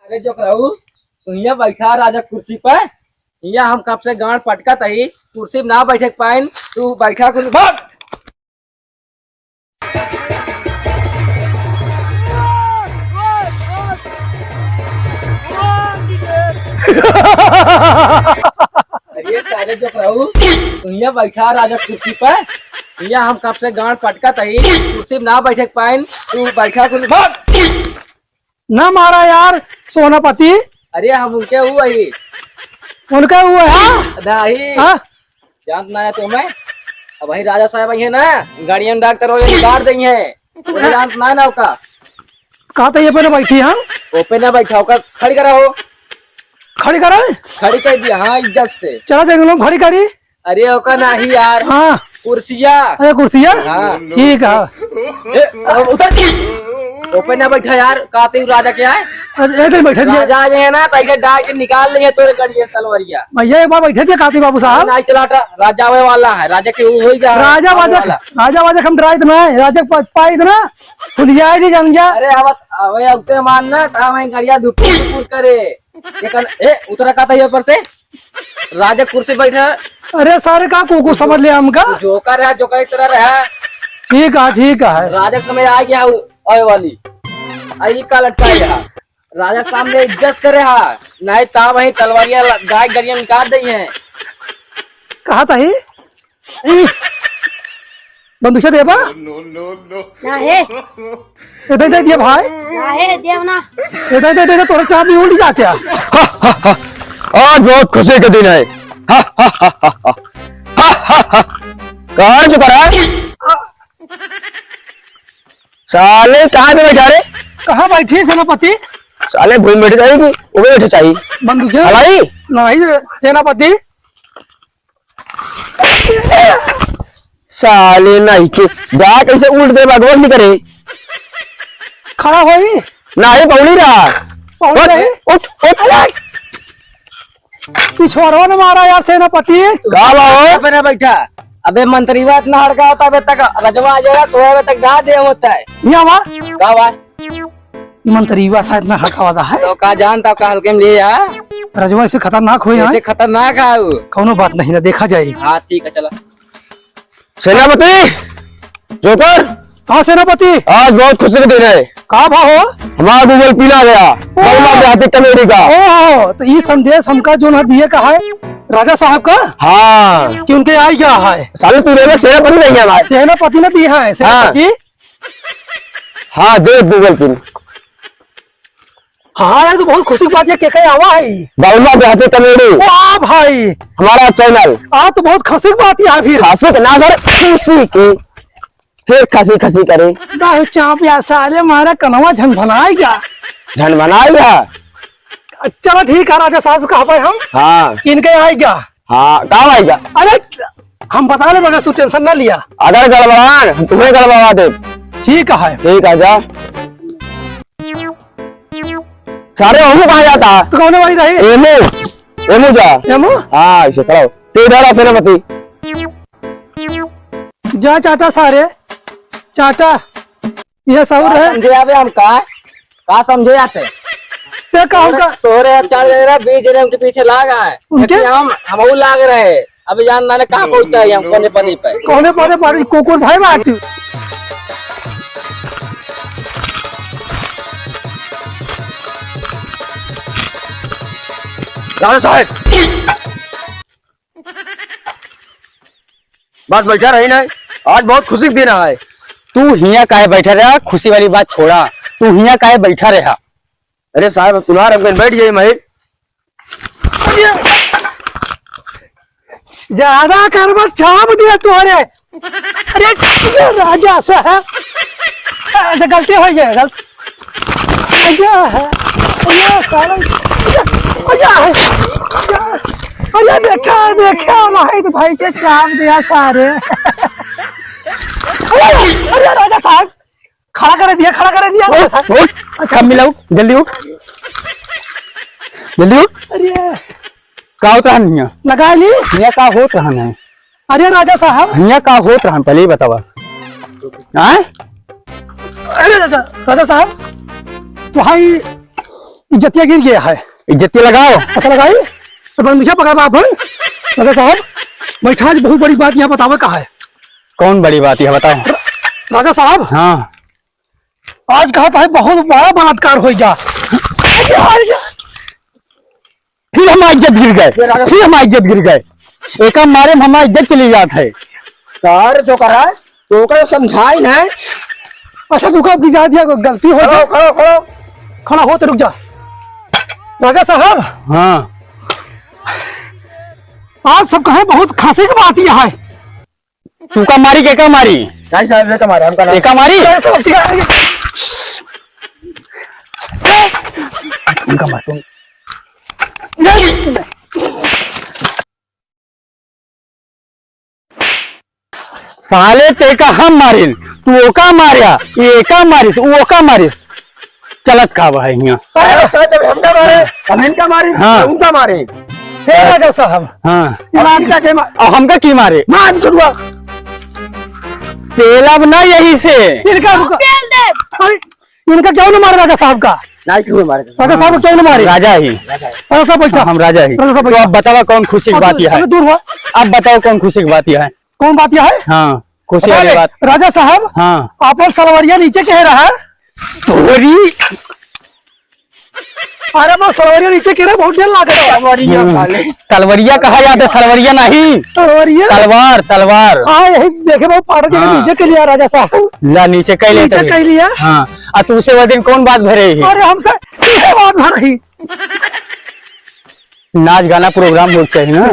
अरे जो रहू तू यहाँ बैठा राजा कुर्सी पर। यहाँ हम कब से गांड पटका तही कुर्सी में ना बैठे पाइन, तू बैठा कुर्सी भाग। अरे सारे जो रहू तू यहाँ बैठा राजा कुर्सी पर। यहाँ हम कब से गांड पटका तही कुर्सी में ना बैठे पाइन, तू बैठा कुर्सी भाग। ना मारा यार सोनापति। अरे हम उनके हुआ ही उनका हुआ है नहीं हाँ? जानत ना है तुम्हें। अब वही राजा साहब आई है ना, गाड़ियां डॉक्टर हो निकाल दी है, जानत ना ना का कहा था ये पे बैठी हम ओपे ना बैठा होकर खड़ी करा हो। खड़ी करा खड़ी कर दिया हाँ इज्जत से। चला देख लो खड़ी करी। अरे ओका नहीं यार हाँ कुर्सिया। अरे कुर्सिया हाँ ठीक है। अब उतर ओपे ना बैठा यार, कहते राजा क्या है एक दिन बैठे दिए राजा जो है ना तैसे डाल के निकाल लेंगे तोरे गाड़ियां तलवारिया। भैया एक बार बैठे थे काती बाबू साहब। नहीं चलाटा राजा आवे वाला है, राजा के वो ही जा राजा वाजा हम डराई ना राजा पाई ना खुलिया नहीं जम जा। अरे अबे उतरे मानना था मैं गाड़ियां धुपुर करे ए उतरा का था ये पर से राजा कुर्सी बैठा। अरे सारे का को समझ लिया हमका जोकर है जोकर की तरह रहा। ठीक है राजा के समय आ गया आए वाली आई का लटका रहा राजा सामने इज्जत करे हा नहीं ता वही तलवारियां गाय गरियां निकाल दी हैं। कहा था ही बंदूक देबा ना है इधर दे दिया भाई ना है देव ना इधर दे तोरा चाप भी उल्टी जा क्या। आज बहुत खुशी का दिन है। कहाँ चुका रहा साले कहाँ पे बैठा रे। कहाँ बैठी सेनापति। साले भूमि बैठे चाहिए वो भी बैठे चाहिए बंदूक हलाई नहीं सेनापति। साले नहीं के गा कैसे उल्ट दे भगवान नहीं करे खड़ा होई नहीं पौड़ी रहा उठ उठ पिछवाड़ो ने मारा यार सेनापति। पे ना बैठा अबे मंत्री बात ना हड़का होता अबे तक रजवा आ जाएगा तो अबे तक गा दे होता है यहाँ का बा मंत्रीवा शायद में हड़का है तो का जानता का हल्के में ले आ रजवा से खतरनाक हो ऐसे खतरनाक है वो। कौनो बात नहीं ना देखा जाए। हाँ ठीक है चला सेनापति जोकर। हाँ सेनापति आज बहुत खुशी का दिन है। कहा भाहो हमारा गूगल पीला गया कमेटी का। ओ तो ये संदेश हमका जो ना दिए का है राजा साहब का। हाँ कि उनके आई क्या है साले तू सेनापति नहीं है हमारे सेनापति ने दिया है सेनापति। हाँ दे गूगल पिन। हाँ यार तो बहुत खुशी की बात है क्या आवा है बाबुला देहाती कमेटी वाह भाई हमारा चैनल। आज तो बहुत खुशी की बात है फिर खासी ना सर खुशी की फिर खसी खसी करे चाप या साले हमारा कनवा झनझनाएगा झन बनाएगा। चलो ठीक है राजा साहब से कहा पाए हम हाँ इनके आएगा। हाँ कहाँ आएगा। अरे हम बता ले बगैर तू टेंशन ना लिया। अगर गड़बड़ान हम तुम्हें गड़बड़ा दे। ठीक है जा सारे हमू कहाँ जाता है तो कौन वही रहे एमू जा जमू। हाँ इसे करो तो इधर सेनापति जा चाचा सारे चाचा ये सब रहे समझे आवे हम का समझे आते ते कहूं का तोरे 4 जने 20 जने उनके पीछे लागा है उनके हम लाग रहे हैं अभी जान ना कहाँ पहुंचा है हम कोने पदी पे कोने पदे पर कुकुर भाई बात राजा साहब बस बैठा रही ना आज बहुत खुशी दिन है। तू हिया काहे बैठा रहा खुशी वाली बात छोड़ा तू हिया काहे बैठा रहा। अरे साहब तुम्हारा बैठ जाइए महेश ज्यादा करबा छाप दिया तोरे। अरे राजा साहब ऐसे गलती हो गई गलती अरे देखा नहीं तो भाई के चाप दिया सारे। अरे राजा साहब खड़ा कर दिया सब मिलाओ जल्दी उठ अरे का होत रहा लगा ली हिया का होत रहा है। अरे राजा साहब हिया का होत रहा पहले ही बतावा। अरे राजा साहब तो भाई इज्जतिया गिर गया है। इज्जती लगाओ। अच्छा लगाई तो मीठा पका आप राजा साहब। बैठा आज बहुत बड़ी बात यहाँ बतावे का है। कौन बड़ी बात है बताओ। राजा साहब हाँ आज कहा है बहुत बड़ा बलात्कार हो जा। फिर हमारी इज्जत गिर गए, फिर हमारी इज्जत गिर गए। एक मारे में हमारी इज्जत चली जात है। कार जो करा है तो को समझाई ना। अच्छा रुका अपनी जा दिया गलती हो गई। खड़ा हो तो रुक जा। राजा साहब हाँ आज सब कहे बहुत खांसी की बात यह है। तू का मारी के का मारी नहीं साहब ने कमारा हमका एका मारी उनका मार तुम। साले ते का हम मारिल तू ओका मारिया ये एका मारिस वो ओका मारिस चलत का है यहाँ। अरे साहब जब हमका मारे हम इनका मारे हाँ। उनका मारे। हे राजा साहब हाँ अब इनका के और हमका की मारे मान छुड़वा तेलब ना यही से इनका अरे, इनका क्यों न मारे राजा साहब का। नहीं क्यों मारे राजा साहब को क्यों न मारे। राजा ही राजा साहब बैठा। हम राजा ही। राजा साहब तो अब बताओ कौन खुशी की बात यह है। चलो दूर हुआ। अब बताओ कौन खुशी की बात यह है। कौन बात यह है। हाँ खुशी वाली बात। राजा साहब हाँ आप और सलवरिया नीचे कह रहा है। तोरी अरे मैं सलवरिया नीचे कह रहा बहुत डर लग रहा है। तलवरिया कहा जाता है सलवरिया नहीं सलवरिया तलवार तलवार। हाँ यही देखे बहुत पाटा जगह हाँ। नीचे के लिया राजा साहब। ला नीचे कह लेते नीचे कह लिया। हाँ और तू से वो दिन कौन बात भरे ही अरे हमसे ये बात भर रही। नाच गाना प्रोग्राम हो चाहिए ना।